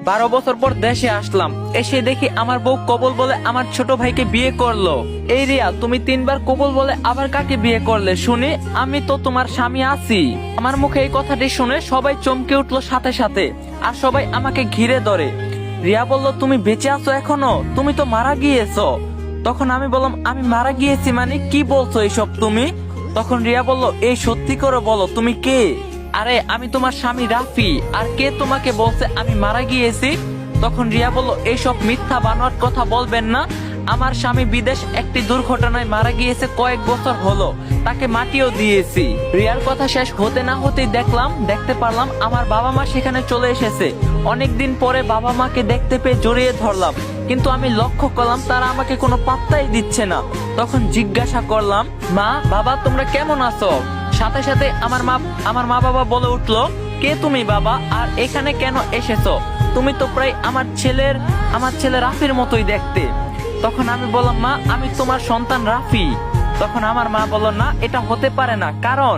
12 বছর পর দেশে আসলাম, এসে দেখি আমার বউ কবুল বলে আমার ছোট ভাইকে বিয়ে করলো। এই রিয়া, তুমি 3বার কবুল বলে আবার কাকে বিয়ে করলে শুনি? আমি তো তোমার স্বামী আছি। আমার মুখে এই কথাটি শুনে সবাই চমকে উঠলো সাথে সাথে, আর সবাই আমাকে ঘিরে ধরে। রিয়া বলল, তুমি বেঁচে আছো এখনো? তুমি তো মারা গিয়েছো। তখন আমি বললাম, আমি মারা গিয়েছি মানে? কি বলছো এইসব তুমি? তখন রিয়া বলল, এই সত্যি করে বলো তুমি কে? আরে আমি তোমার স্বামী রাফি। আর কে তোমাকে বলছে আমি মারা গিয়েছি? তখন রিয়া বলল, এইসব মিথ্যা বানোয়াট কথা বলবেন না। আমার স্বামী বিদেশ একটি দুর্ঘটনায় মারা গিয়েছে, কয়েক বছর হলো, তাকে মাটিও দিয়েছি। রিয়ার কথা শেষ হতে না হতেই দেখতে পারলাম আমার বাবা মা সেখানে চলে এসেছে। অনেকদিন পরে বাবা মাকে দেখতে পেয়ে জড়িয়ে ধরলাম, কিন্তু আমি লক্ষ্য করলাম তারা আমাকে কোনো পাত্তাই দিচ্ছে না। তখন জিজ্ঞাসা করলাম, মা বাবা তোমরা কেমন আছো? সাথে সাথে আমার মা বাবা বলে উঠলো, কে তুমি বাবা, আর এখানে কেন এসেছো? তুমি তো প্রায় আমার ছেলে রাফির মতোই দেখতে। তখন আমি বললাম, মা আমি তোমার সন্তান রাফি। তখন আমার মা বলল, না এটা হতে পারে না, কারণ